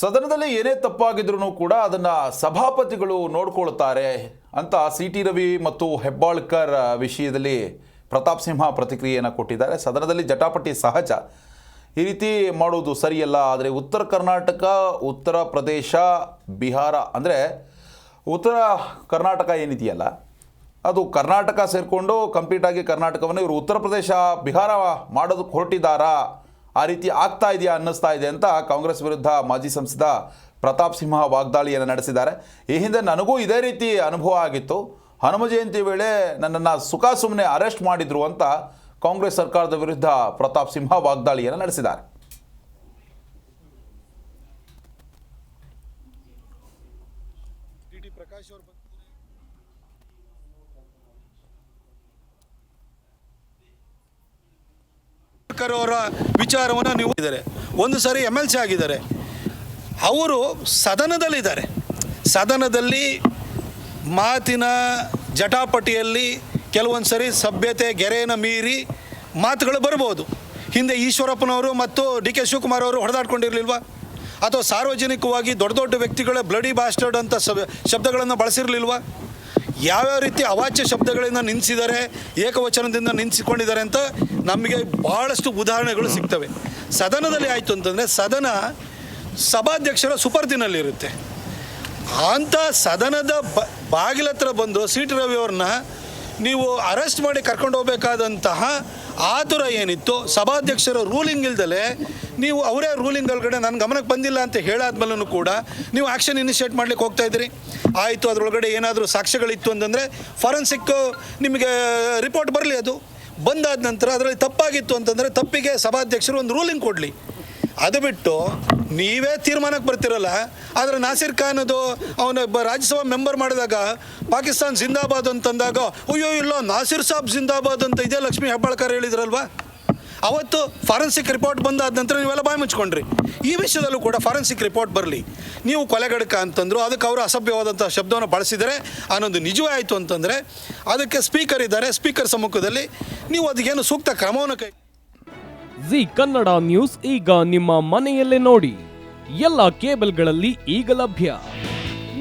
ಸದನದಲ್ಲಿ ಏನೇ ತಪ್ಪಾಗಿದ್ರೂ ಕೂಡ ಅದನ್ನು ಸಭಾಪತಿಗಳು ನೋಡ್ಕೊಳ್ತಾರೆ ಅಂತ ಸಿ.ಟಿ. ರವಿ ಮತ್ತು ಹೆಬ್ಬಾಳ್ಕರ್ ವಿಷಯದಲ್ಲಿ ಪ್ರತಾಪ್ ಸಿಂಹ ಪ್ರತಿಕ್ರಿಯೆಯನ್ನು ಕೊಟ್ಟಿದ್ದಾರೆ. ಸದನದಲ್ಲಿ ಜಟಾಪಟಿ ಸಹಜ, ಈ ರೀತಿ ಮಾಡೋದು ಸರಿಯಲ್ಲ. ಆದರೆ ಉತ್ತರ ಕರ್ನಾಟಕ, ಉತ್ತರ ಪ್ರದೇಶ, ಬಿಹಾರ ಅಂದರೆ ಉತ್ತರ ಕರ್ನಾಟಕ ಏನಿದೆಯಲ್ಲ ಅದು ಕರ್ನಾಟಕ ಸೇರಿಕೊಂಡು ಕಂಪ್ಲೀಟಾಗಿ ಕರ್ನಾಟಕವನ್ನು ಇವರು ಉತ್ತರ ಪ್ರದೇಶ, ಬಿಹಾರ ಮಾಡೋದಕ್ಕೆ ಹೊರಟಿದ್ದಾರಾ, ಆ ರೀತಿ ಆಗ್ತಾ ಇದೆಯಾ ಅನ್ನಿಸ್ತಾ ಇದೆ ಅಂತ ಕಾಂಗ್ರೆಸ್ ವಿರುದ್ಧ ಮಾಜಿ ಸಂಸದ ಪ್ರತಾಪ್ ಸಿಂಹ ವಾಗ್ದಾಳಿಯನ್ನು ನಡೆಸಿದ್ದಾರೆ. ಈ ಹಿಂದೆ ನನಗೂ ಇದೇ ರೀತಿ ಅನುಭವ ಆಗಿತ್ತು. ಹನುಮ ಜಯಂತಿ ವೇಳೆ ನನ್ನನ್ನು ಸುಮ್ಮನೆ ಅರೆಸ್ಟ್ ಮಾಡಿದ್ರು ಅಂತ ಕಾಂಗ್ರೆಸ್ ಸರ್ಕಾರದ ವಿರುದ್ಧ ಪ್ರತಾಪ್ ಸಿಂಹ ವಾಗ್ದಾಳಿಯನ್ನು ನಡೆಸಿದ್ದಾರೆ. ಅವರ ವಿಚಾರವನ್ನು ನೀವು ಇದ್ದಾರೆ, ಒಂದು ಸಾರಿ MLC ಆಗಿದ್ದಾರೆ, ಅವರು ಸದನದಲ್ಲಿದ್ದಾರೆ. ಸದನದಲ್ಲಿ ಮಾತಿನ ಜಟಾಪಟಿಯಲ್ಲಿ ಕೆಲವೊಂದು ಸರಿ ಸಭ್ಯತೆ ಗೆರೆಯನ್ನು ಮೀರಿ ಮಾತುಗಳು ಬರ್ಬೋದು. ಹಿಂದೆ ಈಶ್ವರಪ್ಪನವರು ಮತ್ತು DK ಶಿವಕುಮಾರ್ ಅವರು ಹೊಡೆದಾಡ್ಕೊಂಡಿರಲಿಲ್ವಾ? ಅಥವಾ ಸಾರ್ವಜನಿಕವಾಗಿ ದೊಡ್ಡ ದೊಡ್ಡ ವ್ಯಕ್ತಿಗಳ ಬ್ಲಡಿ ಬಾಸ್ಟರ್ಡ್ ಅಂತ ಶಬ್ದಗಳನ್ನು ಬಳಸಿರಲಿಲ್ವಾ? ಯಾವ್ಯಾವ ರೀತಿ ಅವಾಚ್ಯ ಶಬ್ದಗಳಿಂದ ನಿಲ್ಲಿಸಿದ್ದಾರೆ, ಏಕವಚನದಿಂದ ನಿಲ್ಲಿಸಿಕೊಂಡಿದ್ದಾರೆ ಅಂತ ನಮಗೆ ಭಾಳಷ್ಟು ಉದಾಹರಣೆಗಳು ಸಿಗ್ತವೆ. ಸದನದಲ್ಲಿ ಆಯಿತು ಅಂತಂದರೆ ಸದನ ಸಭಾಧ್ಯಕ್ಷರ ಸುಪರ್ದಿನಲ್ಲಿರುತ್ತೆ. ಅಂಥ ಸದನದ ಬಾಗಿಲತ್ರ ಬಂದು ಸಿ.ಟಿ. ರವಿ ಅವ್ರನ್ನ ನೀವು ಅರೆಸ್ಟ್ ಮಾಡಿ ಕರ್ಕೊಂಡು ಹೋಗಬೇಕಾದಂತಹ ಆತುರ ಏನಿತ್ತು, ಸಭಾಧ್ಯಕ್ಷರ ರೂಲಿಂಗ್ ಇಲ್ದಲೆ ನೀವು ಅವರೇ ರೂಲಿಂಗ್ ಒಳಗಡೆ ನನ್ನ ಗಮನಕ್ಕೆ ಬಂದಿಲ್ಲ ಅಂತ ಹೇಳಾದ್ಮೇಲೂ ಕೂಡ ನೀವು ಆ್ಯಕ್ಷನ್ ಇನಿಷಿಯೇಟ್ ಮಾಡ್ಲಿಕ್ಕೆ ಹೋಗ್ತಾ ಇದ್ದೀರಿ. ಆಯಿತು, ಅದರೊಳಗಡೆ ಏನಾದರೂ ಸಾಕ್ಷ್ಯಗಳಿತ್ತು ಅಂತಂದರೆ ಫಾರೆನ್ಸಿಕ್ ನಿಮಗೆ ರಿಪೋರ್ಟ್ ಬರಲಿ. ಅದು ಬಂದಾದ ನಂತರ ಅದರಲ್ಲಿ ತಪ್ಪಾಗಿತ್ತು ಅಂತಂದರೆ ತಪ್ಪಿಗೆ ಸಭಾಧ್ಯಕ್ಷರು ಒಂದು ರೂಲಿಂಗ್ ಕೊಡಲಿ. ಅದು ಬಿಟ್ಟು ನೀವೇ ತೀರ್ಮಾನಕ್ಕೆ ಬರ್ತಿರಲ್ಲ. ಆದರೆ ನಾಸಿರ್ ಖಾನ್ ಅದು ಅವನ ರಾಜ್ಯಸಭಾ ಮೆಂಬರ್ ಮಾಡಿದಾಗ ಪಾಕಿಸ್ತಾನ್ ಜಿಂದಾಬಾದ್ ಅಂತಂದಾಗ ಅಯ್ಯೋ ಇಲ್ಲ ನಾಸಿರ್ ಸಾಬ್ ಜಿಂದಾಬಾದ್ ಅಂತ ಇದೇ ಲಕ್ಷ್ಮೀ ಹೆಬ್ಬಾಳ್ಕರ್ ಹೇಳಿದ್ರಲ್ವ. ಅವತ್ತು ಫಾರೆನ್ಸಿಕ್ ರಿಪೋರ್ಟ್ ಬಂದಾದ ನಂತರ ನೀವೆಲ್ಲ ಬಾಯಿ ಮುಚ್ಕೊಂಡ್ರಿ. ಈ ವಿಷಯದಲ್ಲೂ ಕೂಡ ಫಾರೆನ್ಸಿಕ್ ರಿಪೋರ್ಟ್ ಬರಲಿ. ನೀವು ಕೊಲೆಗಡಕ ಅಂತಂದರು, ಅದಕ್ಕೆ ಅವರು ಅಸಭ್ಯವಾದಂಥ ಶಬ್ದವನ್ನು ಬಳಸಿದರೆ ಅನ್ನೋದು ನಿಜವೇ ಆಯಿತು ಅಂತಂದರೆ ಅದಕ್ಕೆ ಸ್ಪೀಕರ್ ಇದ್ದಾರೆ, ಸ್ಪೀಕರ್ ಸಮ್ಮುಖದಲ್ಲಿ ನೀವು ಅದಕ್ಕೇನು ಸೂಕ್ತ ಕ್ರಮವನ್ನು ಕೈ. ಜಿ ಕನ್ನಡ ನ್ಯೂಸ್ ಈಗ ನಿಮ್ಮ ಮನೆಯಲ್ಲೇ ನೋಡಿ. ಎಲ್ಲ ಕೇಬಲ್ಗಳಲ್ಲಿ ಈಗ ಲಭ್ಯ.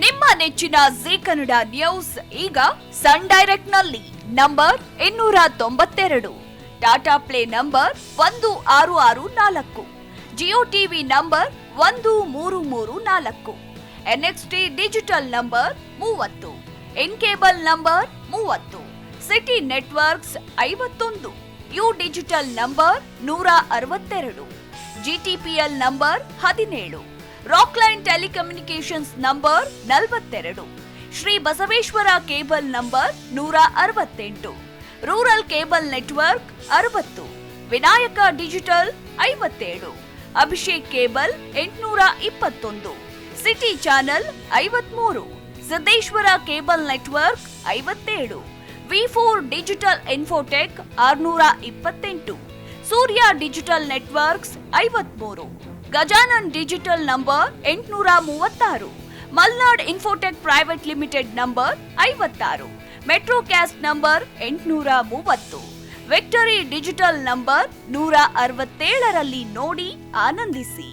ನಿಮ್ಮ ನೆಚ್ಚಿನ ಜಿ ಕನ್ನಡ ನ್ಯೂಸ್ ಈಗ ಸನ್ ಡೈರೆಕ್ಟ್ ನಲ್ಲಿ number 292, Tata play number 1664, Jio TV number 1334, NXT digital number 30, in cable number 30, city networks 51, U digital number 162, GTPL number 17, Rockline telecommunications number 42, Shri Basaveshwara cable number 168, rural cable network 60, Vinayaka digital 57, Abhishek cable 821, city channel 53, Siddeshwara cable network 57, V4 digital Infotech 628, Surya digital networks 53, Gajanan digital number 836, Malnad Infotech Private Limited number 56, Metrocast number 830, victory digital number 167ರಲ್ಲಿ ನೋಡಿ ಆನಂದಿಸಿ.